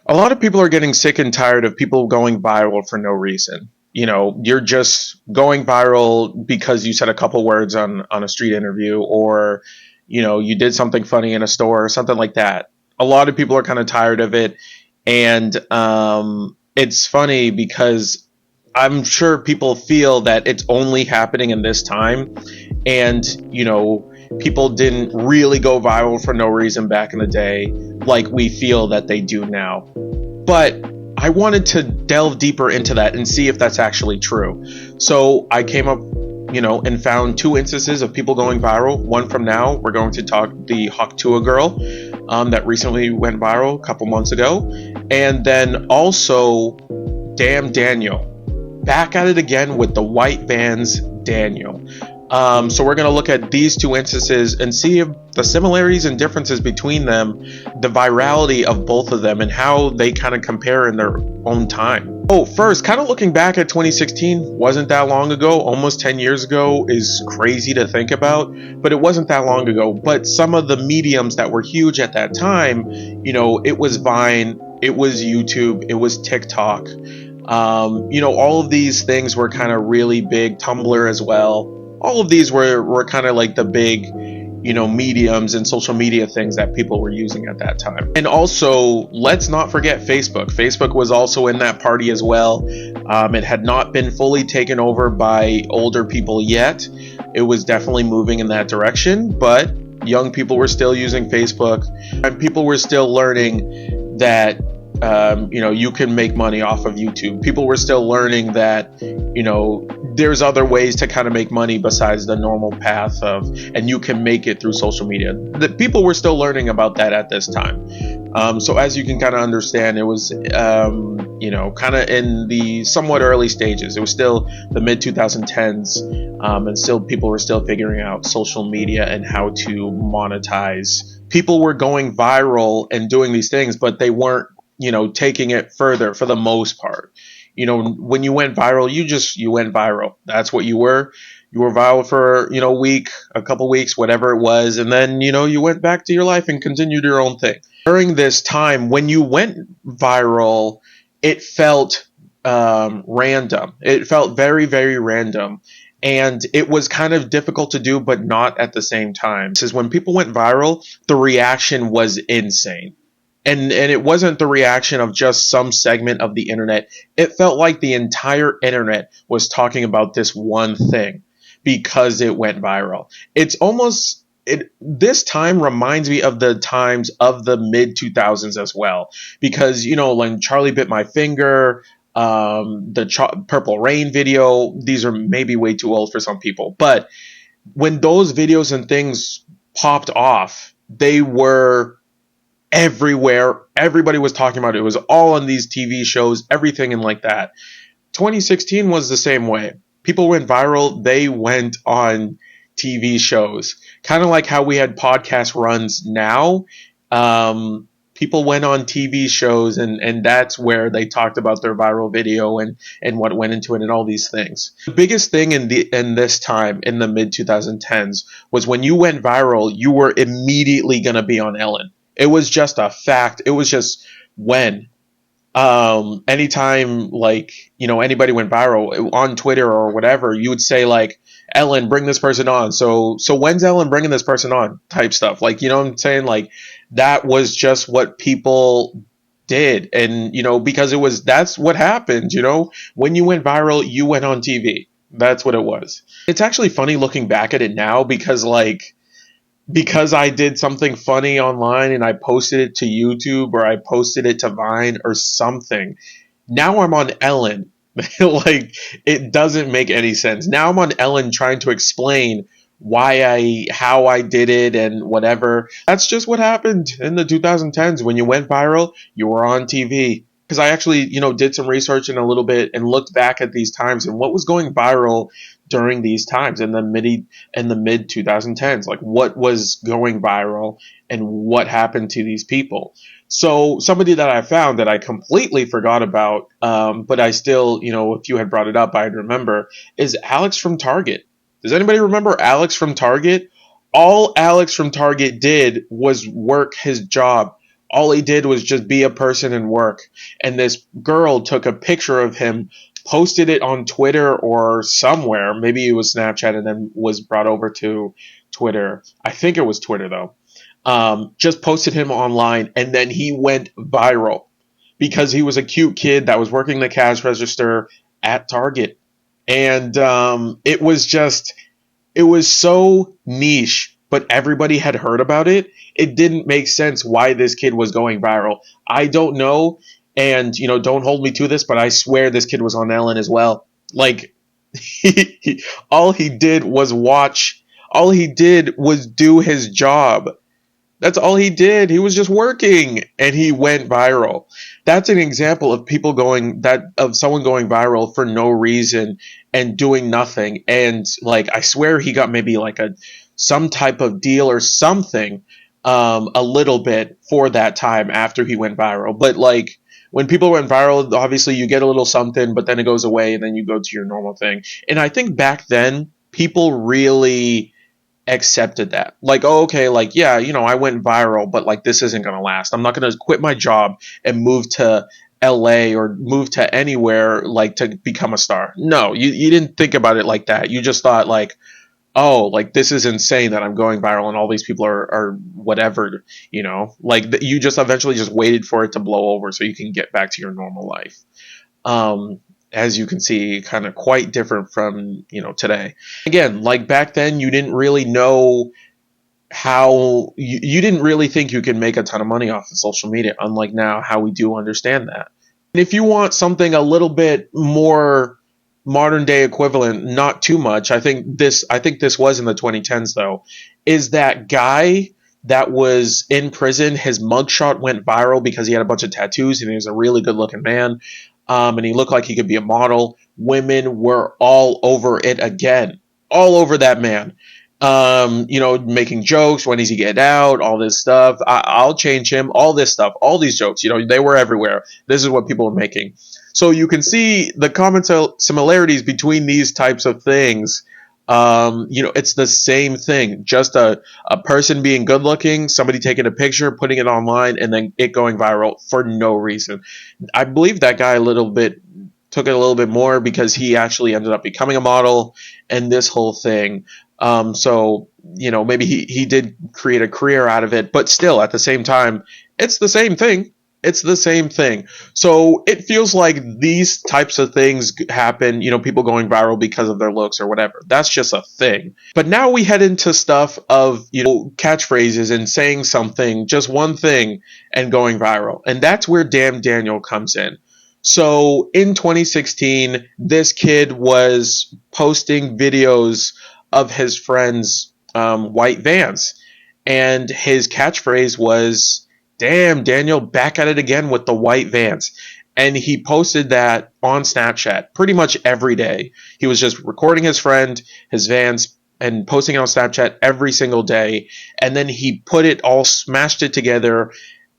A lot of people are getting sick and tired of people going viral for no reason. You know, you're just going viral because you said a couple words on a street interview, or, you know, you did something funny in a store or something like that. A lot of people are kind of tired of it. And it's funny because I'm sure people feel that it's only happening in this time. And, you know, people didn't really go viral for no reason back in the day like we feel that they do now. But I wanted to delve deeper into that and see if that's actually true. So I came up, and found two instances of people going viral. One from now, we're going to talk the Haktua girl that recently went viral a couple months ago. And then also, Damn Daniel. Back at it again with the white vans Daniel. So we're going to look at these two instances and see if the similarities and differences between them, the virality of both of them, and how they kind of compare in their own time. Oh, first, kind of looking back at 2016, wasn't that long ago. Almost 10 years ago is crazy to think about, but it wasn't that long ago. But some of the mediums that were huge at that time, it was Vine, it was YouTube, it was TikTok. All of these things were kind of really big. Tumblr as well. All of these were kind of like the big, mediums and social media things that people were using at that time. And also, let's not forget Facebook. Facebook was also in that party as well. It had not been fully taken over by older people yet. It was definitely moving in that direction, but young people were still using Facebook, and people were still learning that you can make money off of YouTube. People were still learning that, there's other ways to kind of make money besides the normal path and you can make it through social media. The people were still learning about that at this time. So as you can kind of understand, it was, kind of in the somewhat early stages. It was still the mid 2010s, and still people were still figuring out social media and how to monetize. People were going viral and doing these things, but they weren't taking it further for the most part. When you went viral, you went viral. That's what you were. You were viral for, a week, a couple weeks, whatever it was. And then, you went back to your life and continued your own thing. During this time, when you went viral, it felt random. It felt very, very random. And it was kind of difficult to do, but not at the same time. Because when people went viral, the reaction was insane. And it wasn't the reaction of just some segment of the internet. It felt like the entire internet was talking about this one thing because it went viral. It's almost this time reminds me of the times of the mid 2000s as well, because when Charlie Bit My Finger, the Purple Rain video, these are maybe way too old for some people, but when those videos and things popped off, they were everywhere. Everybody was talking about it. It was all on these TV shows, everything and like that. 2016 was the same way. People went viral. They went on TV shows, kind of like how we had podcast runs now. People went on TV shows, and that's where they talked about their viral video and what went into it and all these things. The biggest thing in this time in the mid 2010s was when you went viral, you were immediately going to be on Ellen. It was just a fact. It was just when anytime anybody went viral on Twitter or whatever, you would say like, Ellen, bring this person on. So when's Ellen bringing this person on type stuff? Like, what I'm saying? Like, that was just what people did. And, because that's what happened, when you went viral, you went on TV. That's what it was. It's actually funny looking back at it now because I did something funny online and I posted it to YouTube or I posted it to Vine or something. Now I'm on Ellen. It doesn't make any sense. Now I'm on Ellen trying to explain how I did it and whatever. That's just what happened in the 2010s. When you went viral, you were on TV. Because I actually, did some research in a little bit and looked back at these times and what was going viral during these times in the mid 2010s. Like, what was going viral and what happened to these people. So somebody that I found that I completely forgot about, but I still, if you had brought it up, I'd remember, is Alex from Target. Does anybody remember Alex from Target? All Alex from Target did was work his job. All he did was just be a person and work. And this girl took a picture of him, posted it on Twitter or somewhere. Maybe it was Snapchat and then was brought over to Twitter. I think it was Twitter though. Just posted him online, and then he went viral because he was a cute kid that was working the cash register at Target. And it was so niche, but everybody had heard about it. It didn't make sense why this kid was going viral. I don't know, and don't hold me to this, but I swear this kid was on Ellen as well. Like, all he did was watch. All he did was do his job. That's all he did. He was just working and he went viral. That's an example of someone going viral for no reason and doing nothing. And like, I swear he got maybe like some type of deal or something, a little bit for that time after he went viral. But like, when people went viral, obviously you get a little something, but then it goes away and then you go to your normal thing. And I think back then people really accepted that. Like, oh, okay, like, yeah, I went viral, but like, this isn't going to last. I'm not going to quit my job and move to LA or move to anywhere like to become a star. No, you didn't think about it like that. You just thought like, oh, like, this is insane that I'm going viral and all these people are whatever, like you just eventually just waited for it to blow over so you can get back to your normal life. As you can see, kind of quite different from, today. Again, like back then, you didn't really know how, you didn't really think you could make a ton of money off of social media, unlike now, how we do understand that. And if you want something a little bit more modern day equivalent, not too much, I think this was in the 2010s though, is that guy that was in prison. His mugshot went viral because he had a bunch of tattoos and he was a really good looking man. And he looked like he could be a model. Women were all over it again, all over that man. Making jokes. When does he get out? All this stuff. I'll change him. All this stuff. All these jokes. They were everywhere. This is what people were making. So you can see the common similarities between these types of things. It's the same thing. Just a person being good looking, somebody taking a picture, putting it online, and then it going viral for no reason. I believe that guy took it a little bit more because he actually ended up becoming a model and this whole thing. So maybe he did create a career out of it, but still at the same time, it's the same thing. It's the same thing. So it feels like these types of things happen, people going viral because of their looks or whatever. That's just a thing. But now we head into stuff of, catchphrases and saying something, just one thing, and going viral. And that's where Damn Daniel comes in. So in 2016, this kid was posting videos of his friends' white vans. And his catchphrase was, "Damn, Daniel, back at it again with the white vans." And he posted that on Snapchat pretty much every day. He was just recording his friend, his vans, and posting it on Snapchat every single day. And then he smashed it together,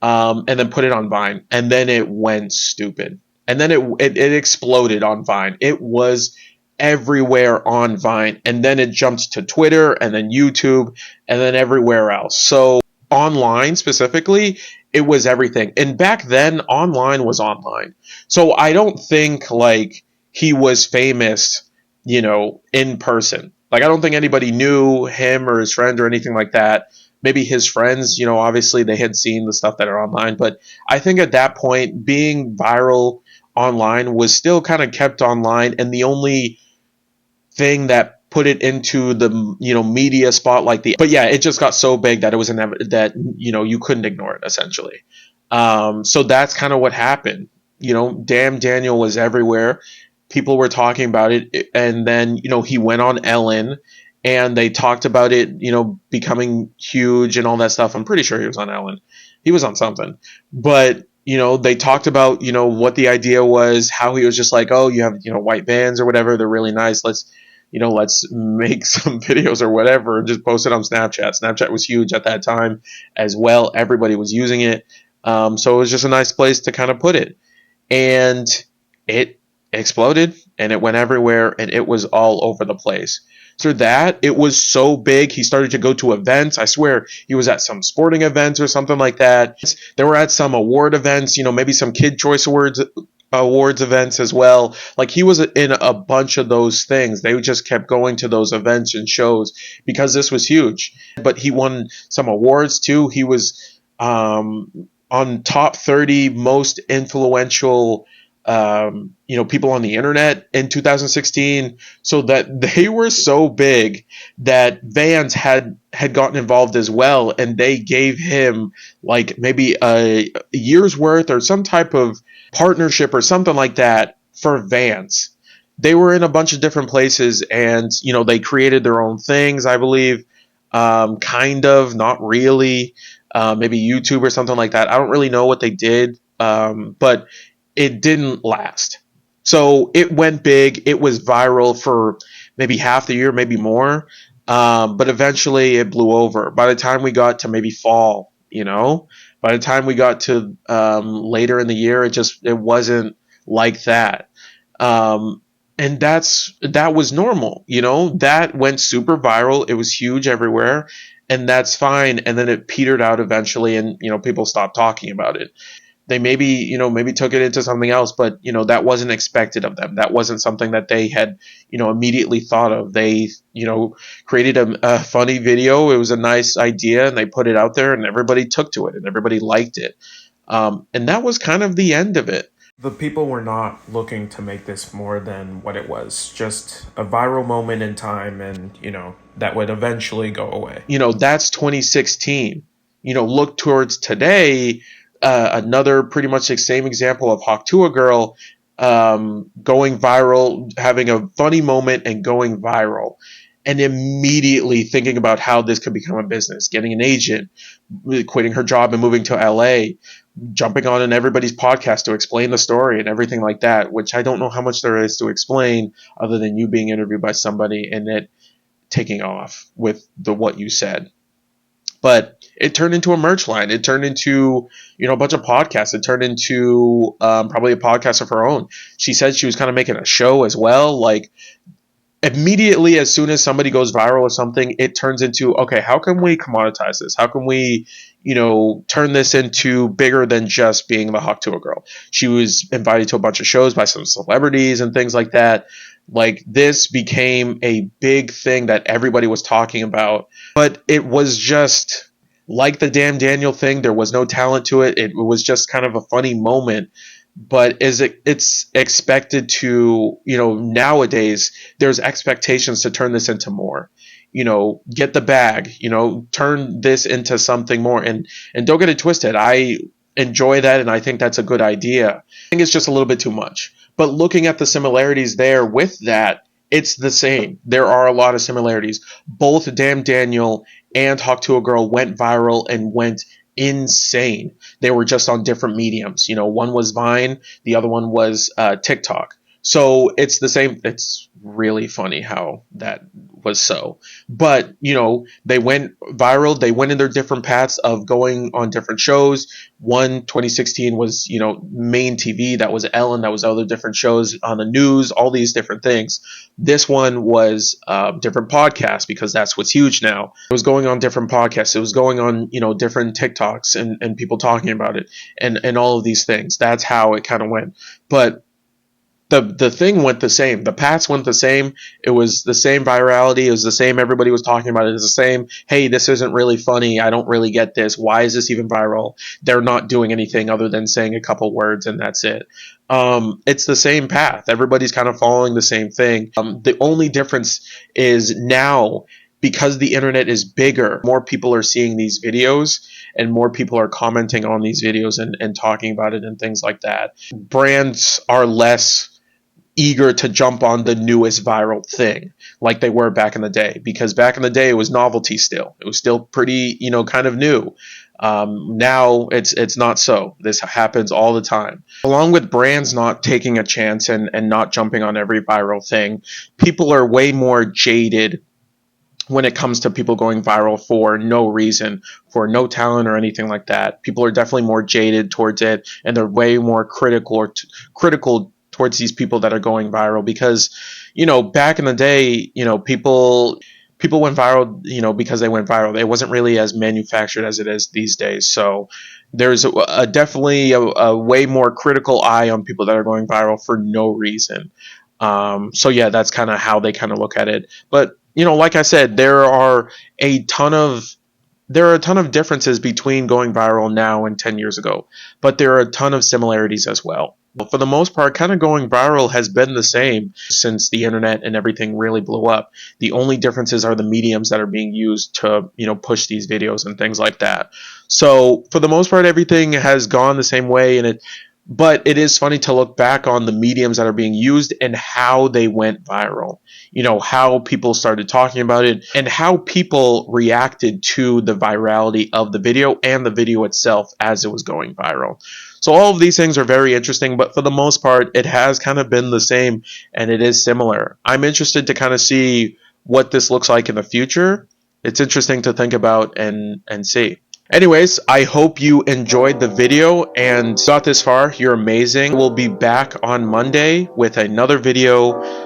and then put it on Vine. And then it went stupid. And then it exploded on Vine. It was everywhere on Vine. And then it jumped to Twitter and then YouTube and then everywhere else. So online specifically, it was everything. And back then, online was online. So I don't think like he was famous, in person. Like, I don't think anybody knew him or his friend or anything like that. Maybe his friends, obviously they had seen the stuff that are online. But I think at that point, being viral online was still kind of kept online. And the only thing that put it into the media spotlight, but yeah, it just got so big that it was that you couldn't ignore it essentially. So that's kind of what happened. Damn Daniel was everywhere. People were talking about it, and then he went on Ellen, and they talked about it, becoming huge and all that stuff. I'm pretty sure he was on Ellen. He was on something, but they talked about what the idea was, how he was just like, oh, you have white vans or whatever, they're really nice. Let's make some videos or whatever and just post it on Snapchat. Snapchat was huge at that time as well. Everybody was using it. So it was just a nice place to kind of put it. And it exploded and it went everywhere and it was all over the place. After that, it was so big. He started to go to events. I swear he was at some sporting events or something like that. They were at some award events, maybe some Kid Choice Awards events as well. Like he was in a bunch of those things. They just kept going to those events and shows because this was huge. But he won some awards too. He was on top 30 most influential people on the internet in 2016, so that they were so big that Vans had gotten involved as well, and they gave him like maybe a year's worth or some type of partnership or something like that for Vans. They were in a bunch of different places, and they created their own things, I believe. Kind of, not really. Maybe YouTube or something like that. I don't really know what they did, but it didn't last. So it went big. It was viral for maybe half the year, maybe more. But eventually it blew over. By the time we got to maybe fall, by the time we got to later in the year, it wasn't like that. And that was normal, that went super viral. It was huge everywhere, and that's fine. And then it petered out eventually, and people stopped talking about it. They maybe took it into something else, but that wasn't expected of them. That wasn't something that they had immediately thought of. They created a funny video. It was a nice idea, and they put it out there, and everybody took to it, and everybody liked it. And that was kind of the end of it. The people were not looking to make this more than what it was, just a viral moment in time, and that would eventually go away. That's 2016. Look towards today. Another pretty much the same example of Hawk to a Girl going viral, having a funny moment and going viral, and immediately thinking about how this could become a business, getting an agent, quitting her job and moving to LA, jumping on everybody's podcast to explain the story and everything like that, which I don't know how much there is to explain other than you being interviewed by somebody and it taking off with what you said. But it turned into a merch line. It turned into, a bunch of podcasts. It turned into probably a podcast of her own. She said she was kind of making a show as well. Like immediately, as soon as somebody goes viral or something, it turns into, okay, how can we commoditize this? How can we, turn this into bigger than just being the Hawk to a Girl? She was invited to a bunch of shows by some celebrities and things like that. Like this became a big thing that everybody was talking about, but it was just like the Damn Daniel thing. There was no talent to it. It was just kind of a funny moment. But it's expected to, nowadays there's expectations to turn this into more, get the bag, turn this into something more. And don't get it twisted. I enjoy that, and I think that's a good idea. I think it's just a little bit too much. But looking at the similarities there with that, it's the same. There are a lot of similarities. Both Damn Daniel and Hawk to a Girl went viral and went insane. They were just on different mediums. One was Vine, the other one was TikTok. So it's the same. It's really funny how that was so. But, they went viral. They went in their different paths of going on different shows. 2016 was, main TV. That was Ellen. That was other different shows on the news, all these different things. This one was different podcasts because that's what's huge now. It was going on different podcasts. It was going on, different TikToks and people talking about it and all of these things. That's how it kind of went. But the thing went the same. The paths went the same. It was the same virality. It was the same. Everybody was talking about it. It was the same. Hey, this isn't really funny. I don't really get this. Why is this even viral? They're not doing anything other than saying a couple words and that's it. It's the same path. Everybody's kind of following the same thing. The only difference is now, because the internet is bigger, more people are seeing these videos and more people are commenting on these videos and talking about it and things like that. Brands are less eager to jump on the newest viral thing like they were back in the day, because back in the day it was novelty still. It was still pretty, kind of new. Now it's not so. This happens all the time. Along with brands not taking a chance and not jumping on every viral thing, people are way more jaded when it comes to people going viral for no reason, for no talent or anything like that. People are definitely more jaded towards it, and they're way more critical towards these people that are going viral because, back in the day, people went viral, because they went viral. It wasn't really as manufactured as it is these days. So there's definitely a way more critical eye on people that are going viral for no reason. So yeah, that's kind of how they kind of look at it. But like I said, a ton of there are a ton of differences between going viral now and 10 years ago, but there are a ton of similarities as well. But for the most part, kind of going viral has been the same since the internet and everything really blew up. The only differences are the mediums that are being used to, push these videos and things like that. So for the most part, everything has gone the same way, but it is funny to look back on the mediums that are being used and how they went viral. How people started talking about it and how people reacted to the virality of the video and the video itself as it was going viral. So all of these things are very interesting, but for the most part, it has kind of been the same and it is similar. I'm interested to kind of see what this looks like in the future. It's interesting to think about and see. Anyways, I hope you enjoyed the video and got this far. You're amazing. We'll be back on Monday with another video.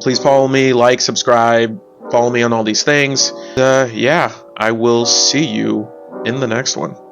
Please follow me, like, subscribe, follow me on all these things. Yeah, I will see you in the next one.